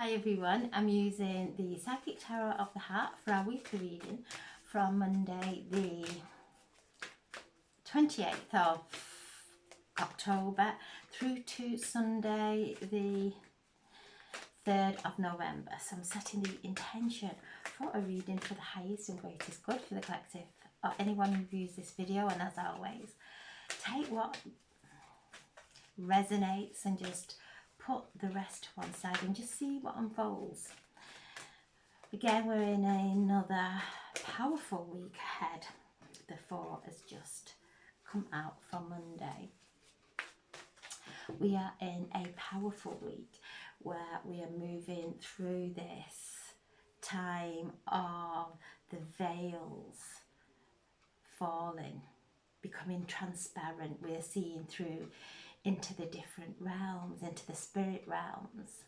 Hi everyone, I'm using the Psychic Tarot of the Heart for our weekly reading from Monday the 28th of October through to Sunday the 3rd of November. So I'm setting the intention for a reading for the highest and greatest good for the collective or anyone who views this video, and as always, take what resonates and just put the rest to one side and just see what unfolds. Again, we're in another powerful week ahead. The 4 has just come out for Monday. We are in a powerful week where we are moving through this time of the veils falling, becoming transparent. We're seeing through into the different realms, into the spirit realms,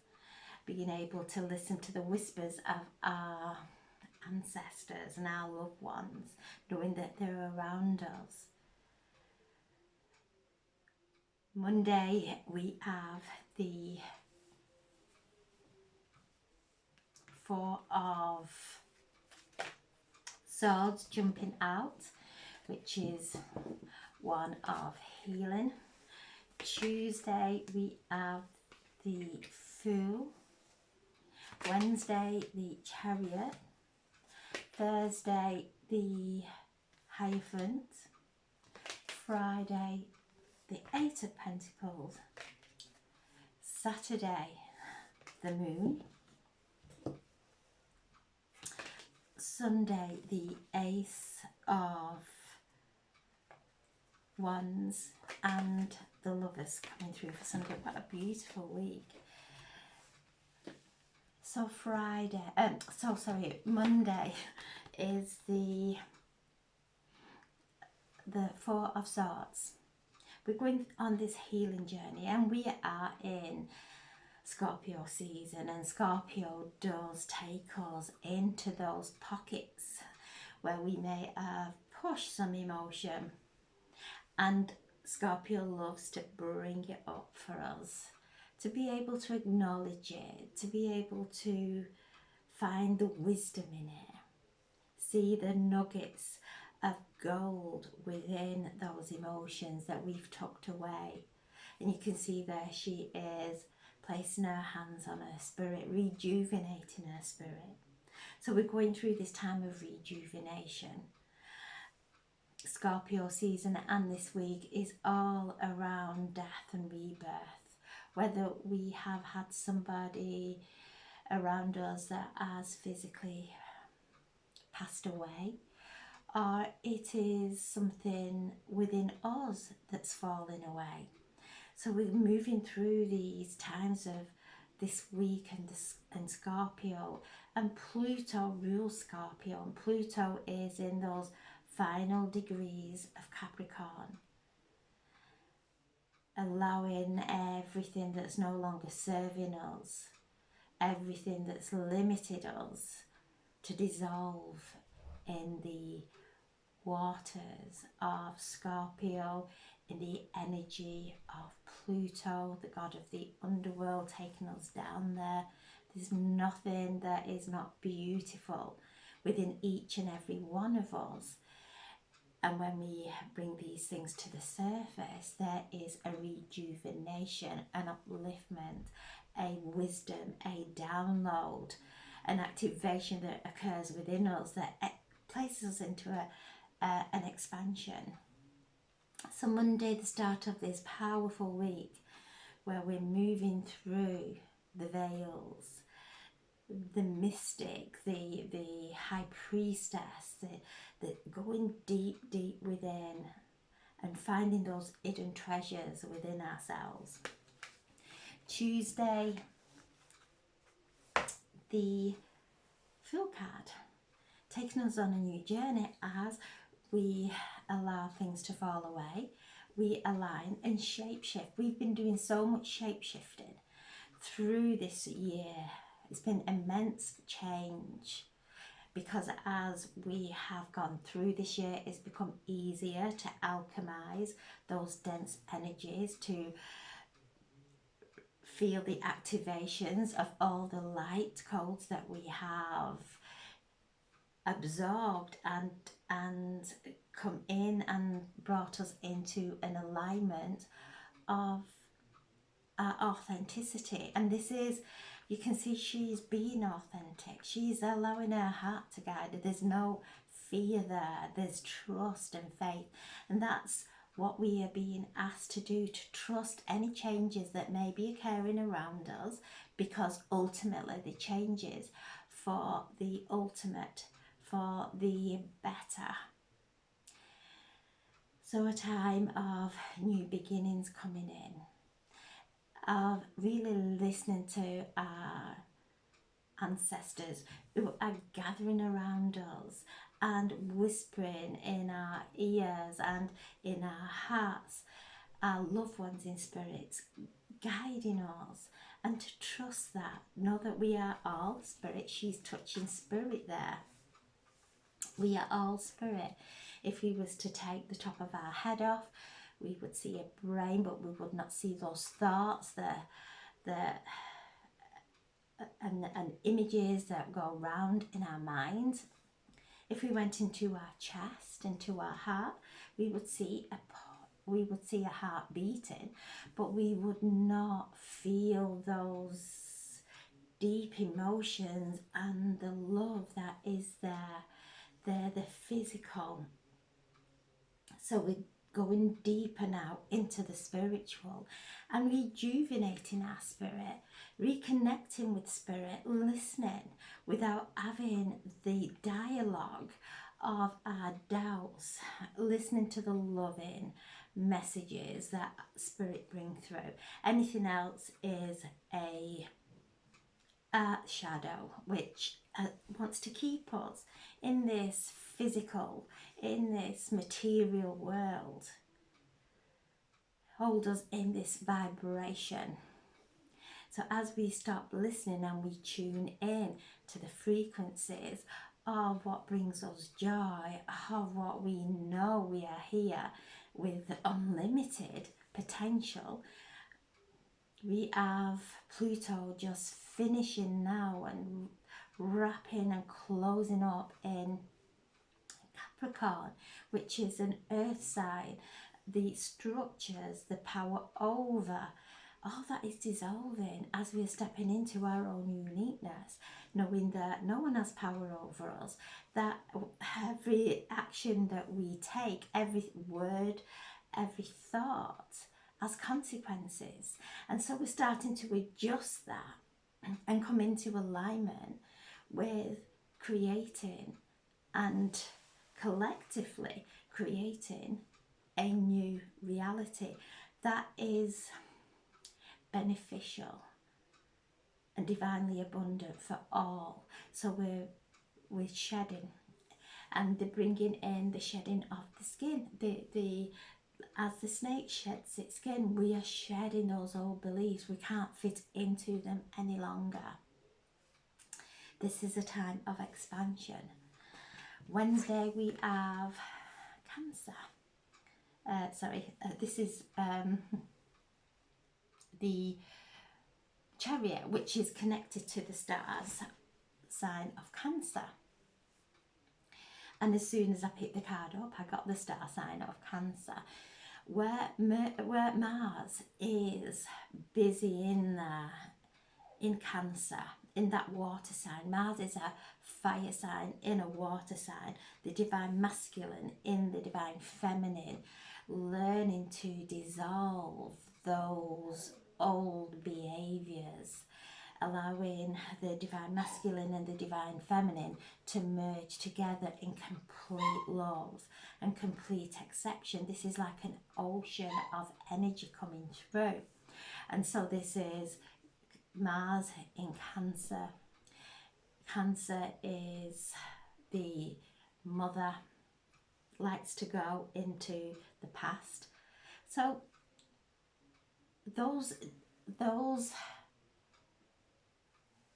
being able to listen to the whispers of our ancestors and our loved ones, knowing that they're around us. Monday we have the 4 of Swords jumping out, which is one of healing. Tuesday we have the Fool. Wednesday the Chariot. Thursday the Hierophant. Friday the 8 of Pentacles. Saturday the Moon. Sunday the Ace of Wands and the Lovers coming through for Sunday. What a beautiful week. So Monday is the 4 of Swords. We're going on this healing journey and we are in Scorpio season, and Scorpio does take us into those pockets where we may have pushed some emotion, and Scorpio loves to bring it up for us, to be able to acknowledge it, to be able to find the wisdom in it, see the nuggets of gold within those emotions that we've tucked away. And you can see there she is placing her hands on her spirit, rejuvenating her spirit. So we're going through this time of rejuvenation. Scorpio season and this week is all around death and rebirth. Whether we have had somebody around us that has physically passed away, or it is something within us that's fallen away. So we're moving through these times of this week and Scorpio, and Pluto rules Scorpio, and Pluto is in those final degrees of Capricorn, allowing everything that's no longer serving us, everything that's limited us, to dissolve in the waters of Scorpio, in the energy of Pluto, the god of the underworld, taking us down there. There's nothing that is not beautiful within each and every one of us. And when we bring these things to the surface, there is a rejuvenation, an upliftment, a wisdom, a download, an activation that occurs within us that places us into an expansion. So Monday, the start of this powerful week where we're moving through the veils, the mystic, the high priestess, the going deep within and finding those hidden treasures within ourselves. Tuesday, the Fool card, taking us on a new journey as we allow things to fall away, we align and shapeshift. We've been doing so much shapeshifting through this year. It's been immense change, because as we have gone through this year, it's become easier to alchemize those dense energies, to feel the activations of all the light codes that we have absorbed and come in and brought us into an alignment of our authenticity. And this is, you can see she's being authentic, she's allowing her heart to guide her. There's no fear there, there's trust and faith, and that's what we are being asked to do, to trust any changes that may be occurring around us, because ultimately the changes for the ultimate, for the better. So a time of new beginnings coming in, of really listening to our ancestors who are gathering around us and whispering in our ears and in our hearts, our loved ones in spirits, guiding us, and to trust that, know that we are all spirit. She's touching spirit there. We are all spirit. If we was to take the top of our head off, we would see a brain, but we would not see those thoughts, and images that go around in our minds. If we went into our chest, into our heart, we would see a heart beating, but we would not feel those deep emotions and the love that is there. They're the physical. So we're going deeper now into the spiritual and rejuvenating our spirit, reconnecting with spirit, listening without having the dialogue of our doubts, listening to the loving messages that spirit bring through. Anything else is a shadow which wants to keep us in this physical, in this material world, hold us in this vibration. So as we stop listening and we tune in to the frequencies of what brings us joy, of what we know we are here with unlimited potential, we have Pluto just finishing now and wrapping and closing up in Capricorn, which is an earth sign. The structures, the power over, all that is dissolving as we are stepping into our own uniqueness, knowing that no one has power over us, that every action that we take, every word, every thought has consequences. And so we're starting to adjust that and come into alignment with creating and collectively creating a new reality that is beneficial and divinely abundant for all. So we're shedding, and they're bringing in the shedding of the skin. As the snake sheds its skin, we are shedding those old beliefs. We can't fit into them any longer. This is a time of expansion. Wednesday we have Cancer. This is the Chariot, which is connected to the stars sign of Cancer. And as soon as I picked the card up, I got the star sign of Cancer, where Mars is busy in Cancer, in that water sign. Mars is a fire sign in a water sign, the divine masculine in the divine feminine, learning to dissolve those old behaviors, allowing the divine masculine and the divine feminine to merge together in complete love and complete acceptance. This is like an ocean of energy coming through. And so this is Mars in Cancer. Cancer is the mother, likes to go into the past. So those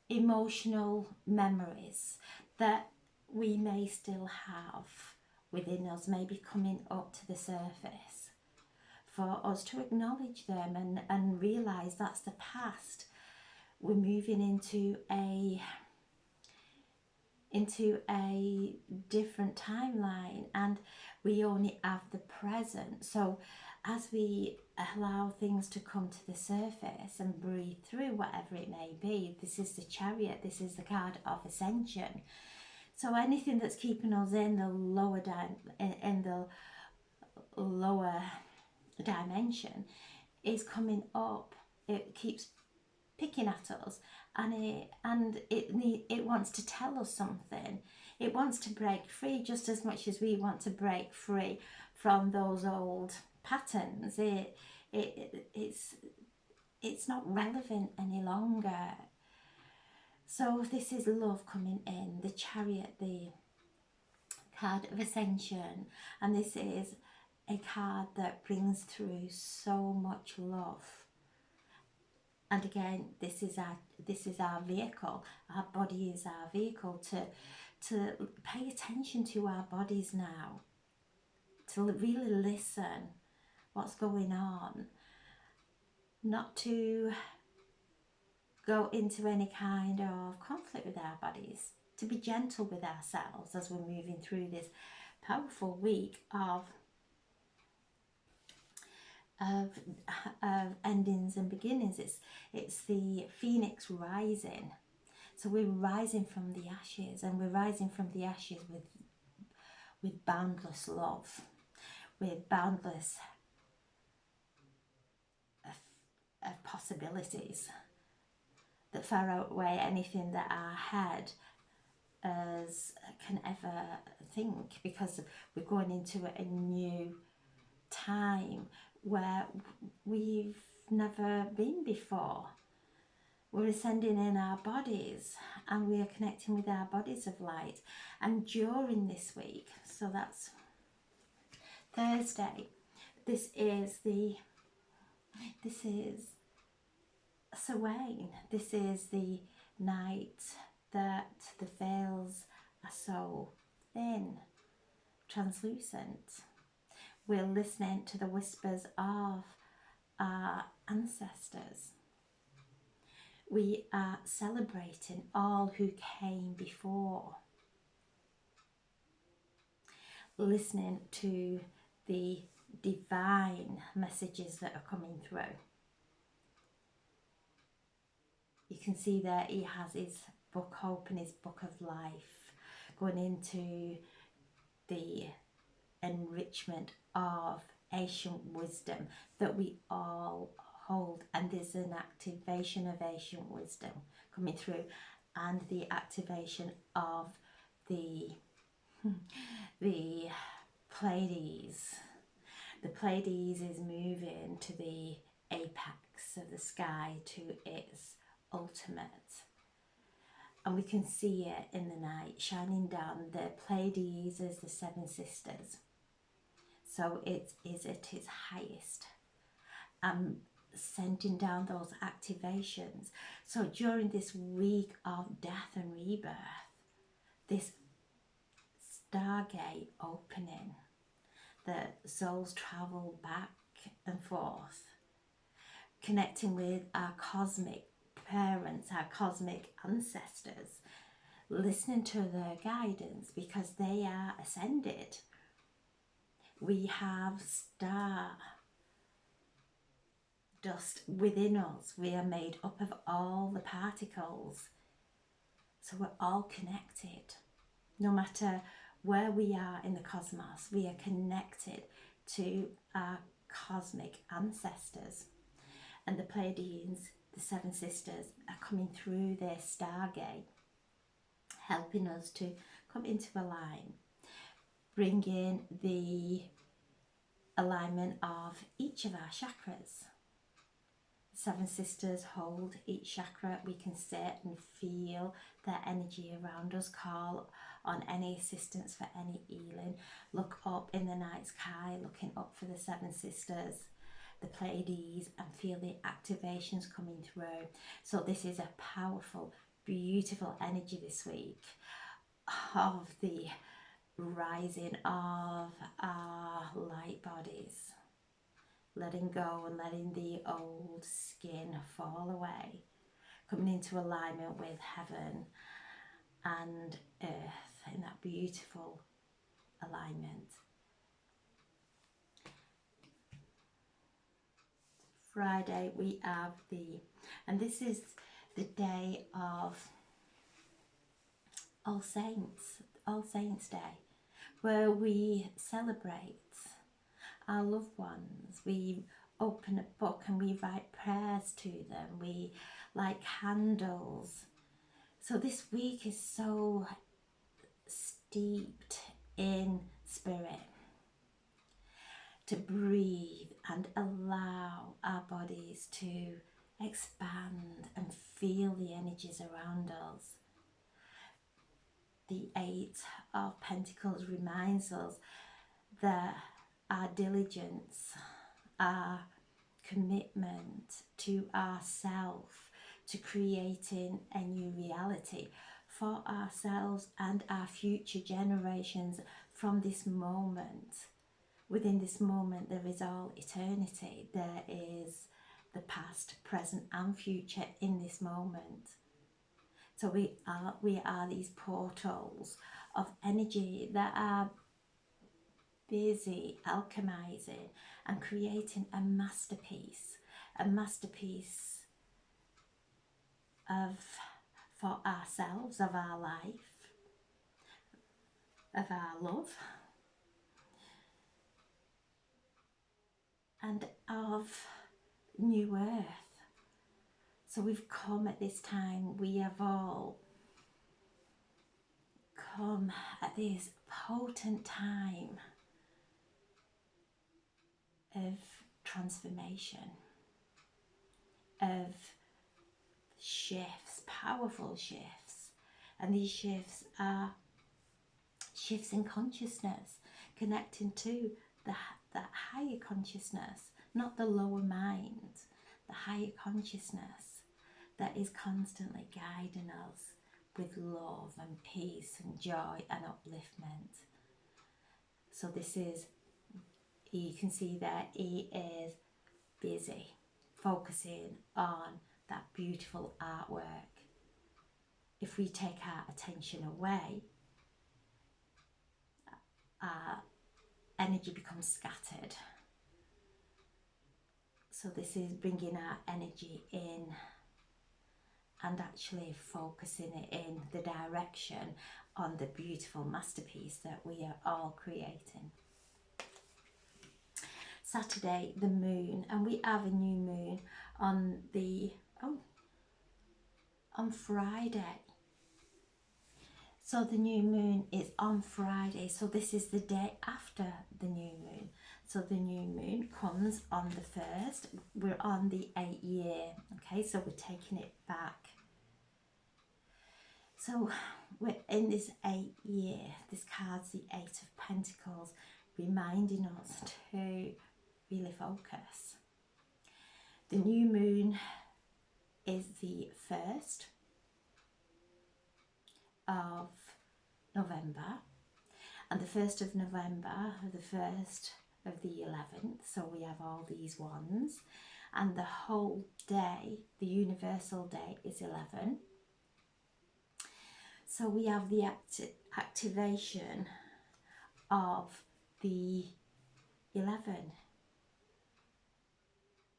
emotional memories that we may still have within us may be coming up to the surface for us to acknowledge them and realize that's the past. We're moving into a different timeline, and we only have the present. So as we allow things to come to the surface and breathe through whatever it may be, this is the Chariot, this is the card of ascension. So anything that's keeping us in the lower dimension is coming up. It keeps picking at us, and it wants to tell us something. It wants to break free just as much as we want to break free from those old patterns. It's not relevant any longer. So this is love coming in, the Chariot, the card of ascension, and this is a card that brings through so much love. And again, this is our vehicle. Our body is our vehicle to pay attention to our bodies now, to really listen what's going on, not to go into any kind of conflict with our bodies, to be gentle with ourselves as we're moving through this powerful week of endings and beginnings. It's the phoenix rising. So we're rising from the ashes, and we're rising from the ashes with boundless love, with boundless of possibilities that far outweigh anything that our head can ever think, because we're going into a new time where we've never been before. We're ascending in our bodies, and we are connecting with our bodies of light. And during this week, so that's Thursday, this is Samhain. This is the night that the veils are so thin, translucent. We're listening to the whispers of our ancestors. We are celebrating all who came before, listening to the divine messages that are coming through. You can see there he has his book open, his book of life, going into the enrichment of ancient wisdom that we all hold, and there's an activation of ancient wisdom coming through, and the activation of the Pleiades. The Pleiades is moving to the apex of the sky, to its ultimate, and we can see it in the night shining down. The Pleiades is the seven sisters, so it is at its highest, sending down those activations. So during this week of death and rebirth, this stargate opening, the souls travel back and forth, connecting with our cosmic parents, our cosmic ancestors, listening to their guidance because they are ascended. We have star dust within us. We are made up of all the particles, so we're all connected. No matter where we are in the cosmos, we are connected to our cosmic ancestors. And the Pleiades, the seven sisters, are coming through their stargate, helping us to come into a line, bringing the alignment of each of our chakras. Seven sisters hold each chakra. We can sit and feel their energy around us, call on any assistance for any healing. Look up in the night sky, looking up for the seven sisters, the Pleiades, and feel the activations coming through. So this is a powerful, beautiful energy this week of the rising of our light bodies, letting go and letting the old skin fall away, coming into alignment with heaven and earth in that beautiful alignment. Friday we have and this is the day of All Saints Day, where we celebrate our loved ones. We open a book and we write prayers to them. We light candles. So this week is so steeped in spirit, to breathe and allow our bodies to expand and feel the energies around us. The Eight of Pentacles reminds us that our diligence, our commitment to ourself, to creating a new reality for ourselves and our future generations from this moment. Within this moment there is all eternity. There is the past, present and future in this moment. So we are these portals of energy that are busy alchemizing and creating a masterpiece of, for ourselves, of our life, of our love, and of new earth. So we've come at this time, we have all come at this potent time of transformation, of shifts, powerful shifts. And these shifts are shifts in consciousness, connecting to that higher consciousness, not the lower mind, the higher consciousness that is constantly guiding us with love and peace and joy and upliftment. So this is, you can see that he is busy focusing on that beautiful artwork. If we take our attention away, our energy becomes scattered. So this is bringing our energy in and actually focusing it in the direction on the beautiful masterpiece that we are all creating. Saturday, the moon, and we have a new moon on on Friday. So the new moon is on Friday, so this is the day after the new moon. So the new moon comes on the 1st. We're on the 8th year, okay, so we're taking it back. So we're in this 8th year. This card's the 8 of Pentacles, reminding us to really focus. The new moon is the 1st of November, and the 1st of November, the 1st of the 11th, so we have all these ones, and the whole day, the universal day, is 11. So we have the activation of the 11,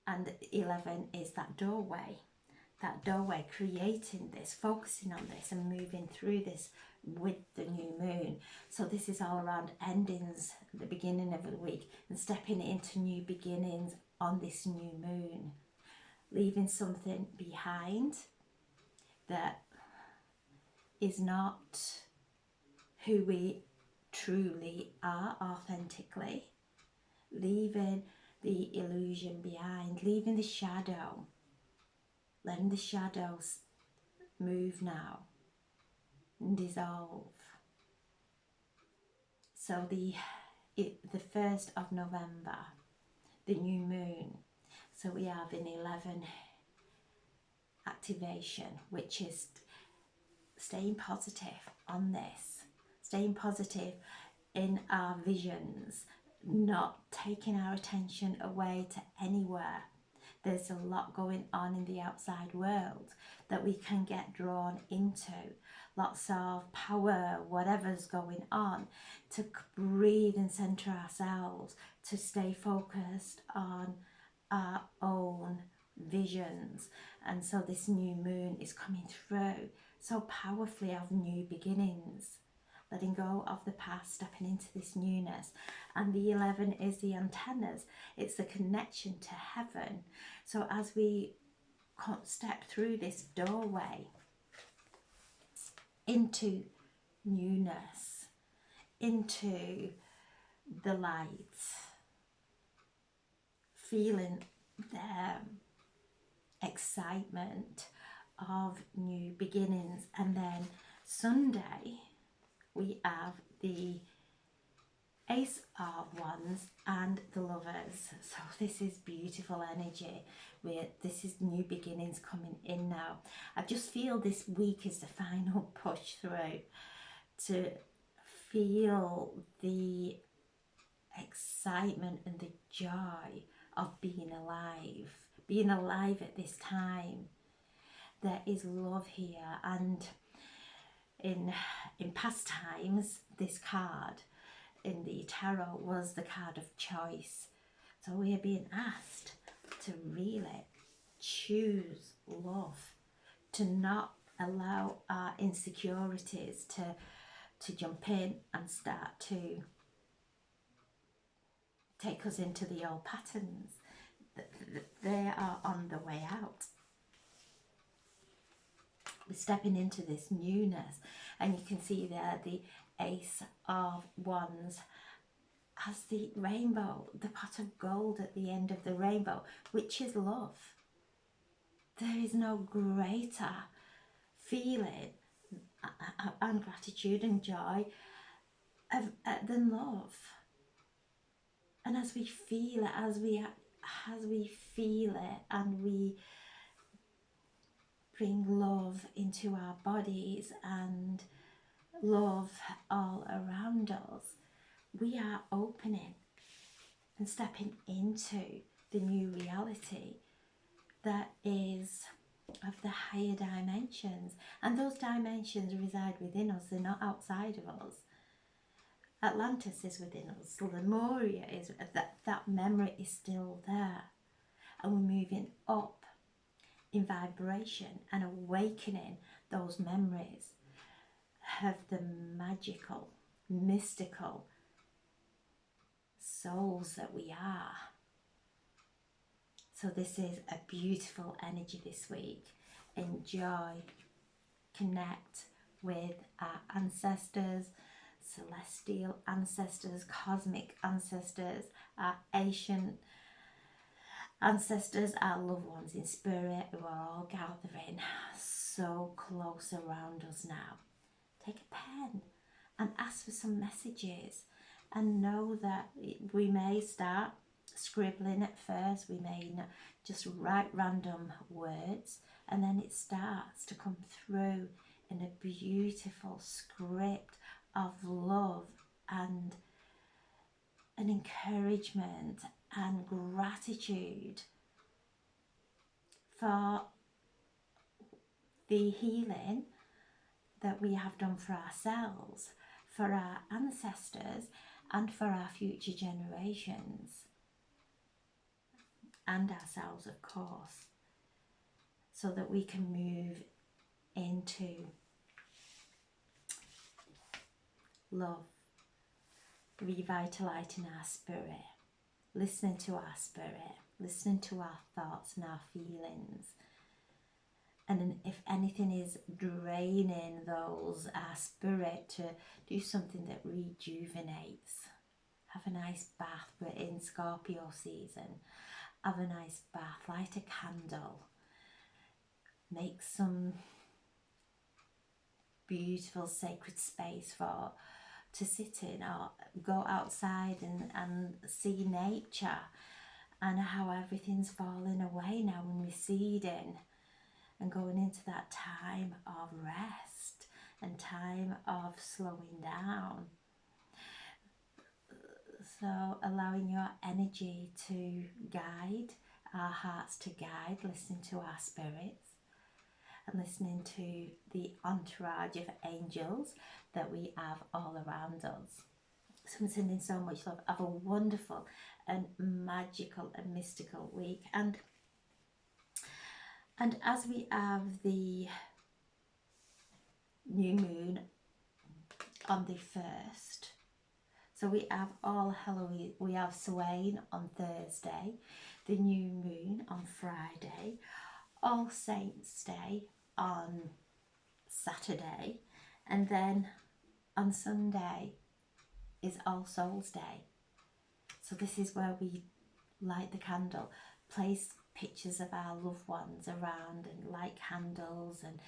and 11 is that doorway creating this, focusing on this and moving through this with the new moon. So this is all around endings at the beginning of the week and stepping into new beginnings on this new moon, leaving something behind that is not who we truly are authentically, leaving the illusion behind, leaving the shadow, letting the shadows move now and dissolve. So the 1st of November, the new moon, so we have an 11 activation, which is staying positive on this, staying positive in our visions, not taking our attention away to anywhere. There's a lot going on in the outside world that we can get drawn into. Lots of power, whatever's going on, to breathe and center ourselves, to stay focused on our own visions. And so this new moon is coming through so powerfully of new beginnings, letting go of the past, stepping into this newness. And the 11 is the antennas, it's the connection to heaven. So as we step through this doorway into newness, into the light, feeling the excitement of new beginnings. And then Sunday we have the Ace of Wands and the Lovers. So this is beautiful energy. This is new beginnings coming in now. I just feel this week is the final push through to feel the excitement and the joy of being alive at this time. There is love here, and in past times this card in the tarot was the card of choice. So we are being asked to really choose love, to not allow our insecurities to jump in and start to take us into the old patterns. They are on the way out. We're stepping into this newness, and you can see there the Ace of Wands has the rainbow, the pot of gold at the end of the rainbow, which is love. There is no greater feeling and gratitude and joy than love. And as we feel it, as we feel it, and we bring love into our bodies and love all around us, we are opening and stepping into the new reality that is of the higher dimensions. And those dimensions reside within us, they're not outside of us. Atlantis is within us, Lemuria is, that memory is still there. And we're moving up in vibration and awakening those memories of the magical, mystical souls that we are. So this is a beautiful energy this week. Enjoy, connect with our ancestors, celestial ancestors, cosmic ancestors, our ancient ancestors, our loved ones in spirit, who are all gathering so close around us now. Take a pen and ask for some messages, and know that we may start scribbling at first, we may just write random words, and then it starts to come through in a beautiful script of love and an encouragement and gratitude for the healing that we have done for ourselves, for our ancestors, and for our future generations, and ourselves, of course, so that we can move into love, revitalizing our spirit, listening to our spirit, listening to our thoughts and our feelings. And if anything is draining those, our spirit, to do something that rejuvenates. Have a nice bath. We're in Scorpio season. Have a nice bath, light a candle, make some beautiful sacred space to sit in, or go outside and see nature, and how everything's falling away now and receding, and going into that time of rest and time of slowing down. also allowing your energy to guide, our hearts to guide, listening to our spirits and listening to the entourage of angels that we have all around us. So I'm sending so much love. Have a wonderful and magical and mystical week. And as we have the new moon on the 1st, so we have All Halloween, we have Samhain on Thursday, the new moon on Friday, All Saints Day on Saturday, and then on Sunday is All Souls Day. So this is where we light the candle, place pictures of our loved ones around and light candles and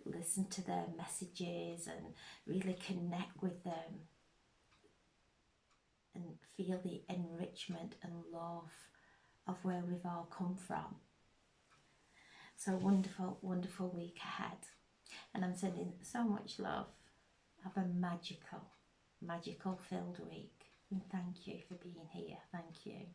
listen to their messages and really connect with them and feel the enrichment and love of where we've all come from. So wonderful, wonderful week ahead. And I'm sending so much love. Have a magical, magical filled week. And thank you for being here. Thank you.